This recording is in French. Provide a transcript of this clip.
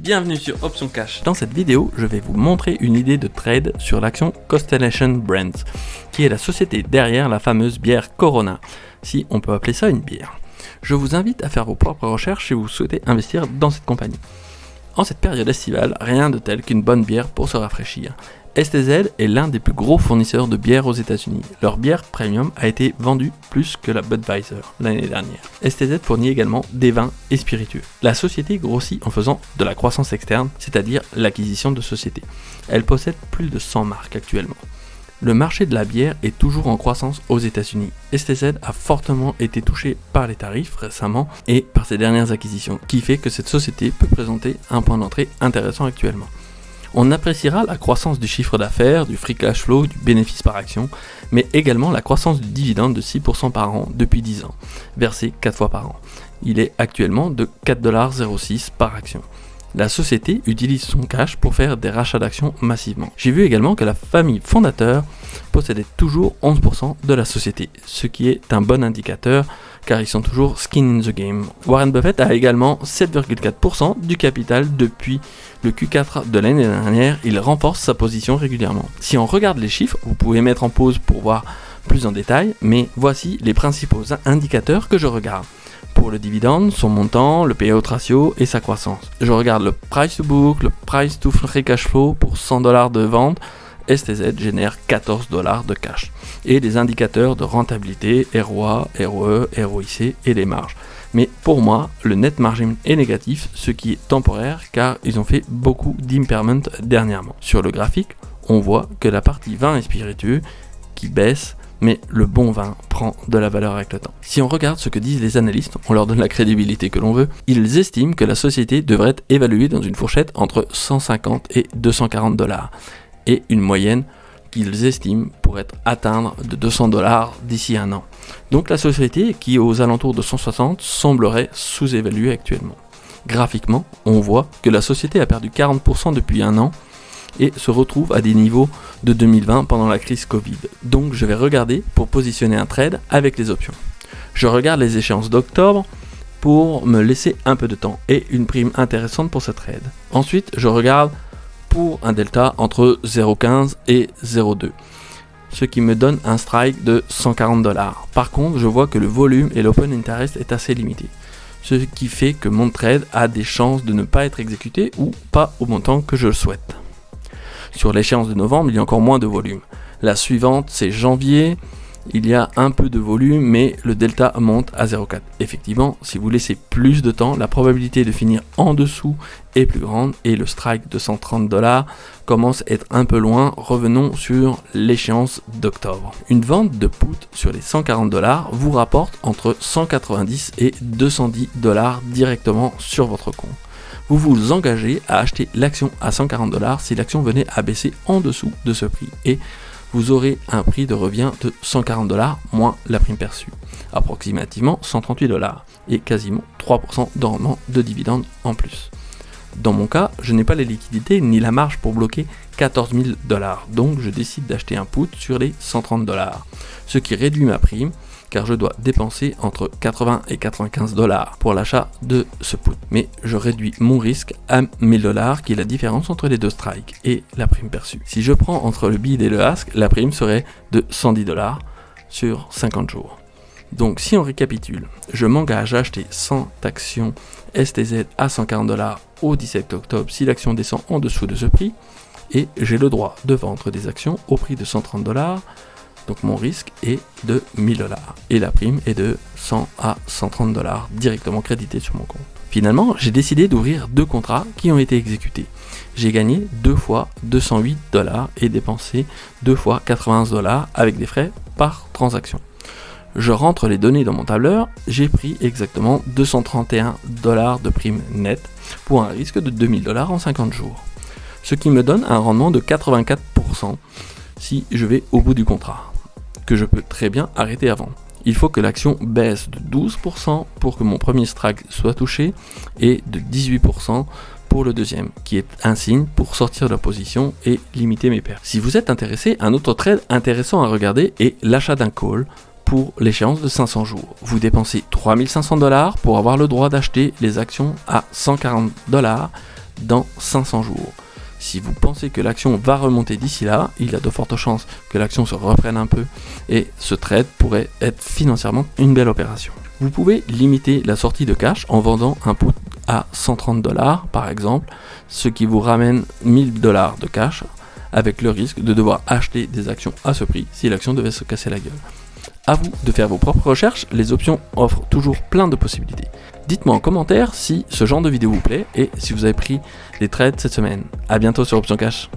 Bienvenue sur Option Cash. Dans cette vidéo, je vais vous montrer une idée de trade sur l'action Constellation Brands, qui est la société derrière la fameuse bière Corona, si on peut appeler ça une bière. Je vous invite à faire vos propres recherches si vous souhaitez investir dans cette compagnie. En cette période estivale, rien de tel qu'une bonne bière pour se rafraîchir. STZ est l'un des plus gros fournisseurs de bière aux États-Unis. Leur bière premium a été vendue plus que la Budweiser l'année dernière. STZ fournit également des vins et spiritueux. La société grossit en faisant de la croissance externe, c'est-à-dire l'acquisition de sociétés. Elle possède plus de 100 marques actuellement. Le marché de la bière est toujours en croissance aux États-Unis. STZ a fortement été touché par les tarifs récemment et par ses dernières acquisitions, qui fait que cette société peut présenter un point d'entrée intéressant actuellement. On appréciera la croissance du chiffre d'affaires, du free cash flow, du bénéfice par action, mais également la croissance du dividende de 6% par an depuis 10 ans, versé 4 fois par an. Il est actuellement de 4,06$ par action. La société utilise son cash pour faire des rachats d'actions massivement. J'ai vu également que la famille fondateur possédait toujours 11% de la société, ce qui est un bon indicateur car ils sont toujours skin in the game. Warren Buffett a également 7,4% du capital depuis le Q4 de l'année dernière, il renforce sa position régulièrement. Si on regarde les chiffres, vous pouvez mettre en pause pour voir plus en détail, mais voici les principaux indicateurs que je regarde. Pour le dividende, son montant, le payout ratio et sa croissance. Je regarde le price to book, le price to free cash flow pour $100 de vente. STZ génère $14 de cash. Et les indicateurs de rentabilité, ROA, ROE, ROIC et les marges. Mais pour moi, le net margin est négatif, ce qui est temporaire car ils ont fait beaucoup d'impairment dernièrement. Sur le graphique, on voit que la partie vin et spiritueux qui baisse, mais le bon vin prend de la valeur avec le temps. Si on regarde ce que disent les analystes, on leur donne la crédibilité que l'on veut, ils estiment que la société devrait être évaluée dans une fourchette entre 150 et $240, et une moyenne qu'ils estiment pourrait atteindre de $200 d'ici un an. Donc la société, qui est aux alentours de 160, semblerait sous-évaluée actuellement. Graphiquement, on voit que la société a perdu 40% depuis un an, et se retrouve à des niveaux de 2020 pendant la crise Covid. Donc je vais regarder pour positionner un trade avec les options. Je regarde les échéances d'octobre pour me laisser un peu de temps et une prime intéressante pour ce trade. Ensuite, je regarde pour un delta entre 0,15 et 0,2, ce qui me donne un strike de $140. Par contre, je vois que le volume et l'open interest est assez limité, ce qui fait que mon trade a des chances de ne pas être exécuté ou pas au montant que je le souhaite. Sur l'échéance de novembre, il y a encore moins de volume. La suivante, c'est janvier. Il y a un peu de volume, mais le delta monte à 0,4. Effectivement, si vous laissez plus de temps, la probabilité de finir en dessous est plus grande et le strike de $130 commence à être un peu loin. Revenons sur l'échéance d'octobre. Une vente de put sur les $140 vous rapporte entre 190 et $210 directement sur votre compte. Vous vous engagez à acheter l'action à $140 si l'action venait à baisser en dessous de ce prix et vous aurez un prix de revient de $140 moins la prime perçue, approximativement $138 et quasiment 3% de rendement de dividende en plus. Dans mon cas, je n'ai pas les liquidités ni la marge pour bloquer $14 000, donc je décide d'acheter un put sur les $130, ce qui réduit ma prime car je dois dépenser entre $80 et $95 pour l'achat de ce put. Mais je réduis mon risque à $1000 qui est la différence entre les deux strikes et la prime perçue. Si je prends entre le bid et le ask, la prime serait de $110 sur 50 jours. Donc si on récapitule, je m'engage à acheter 100 actions STZ à $140 au 17 octobre si l'action descend en dessous de ce prix et j'ai le droit de vendre des actions au prix de $130. Donc mon risque est de $1000 et la prime est de 100 à $130 directement crédité sur mon compte. Finalement, j'ai décidé d'ouvrir 2 contrats qui ont été exécutés. J'ai gagné 2 fois $208 et dépensé 2 fois $81 avec des frais par transaction. Je rentre les données dans mon tableur, j'ai pris exactement $231 de prime nette pour un risque de $2000 en 50 jours. Ce qui me donne un rendement de 84% si je vais au bout du contrat, que je peux très bien arrêter avant. Il faut que l'action baisse de 12% pour que mon premier strike soit touché et de 18% pour le deuxième, qui est un signe pour sortir de la position et limiter mes pertes. Si vous êtes intéressé, un autre trade intéressant à regarder est l'achat d'un call pour l'échéance de 500 jours. Vous dépensez $3500 pour avoir le droit d'acheter les actions à $140 dans 500 jours. Si vous pensez que l'action va remonter d'ici là, il y a de fortes chances que l'action se reprenne un peu et ce trade pourrait être financièrement une belle opération. Vous pouvez limiter la sortie de cash en vendant un put à 130 $ par exemple, ce qui vous ramène 1000 $ de cash avec le risque de devoir acheter des actions à ce prix si l'action devait se casser la gueule. À vous de faire vos propres recherches, les options offrent toujours plein de possibilités. Dites-moi en commentaire si ce genre de vidéo vous plaît et si vous avez pris des trades cette semaine. A bientôt sur Option Cash.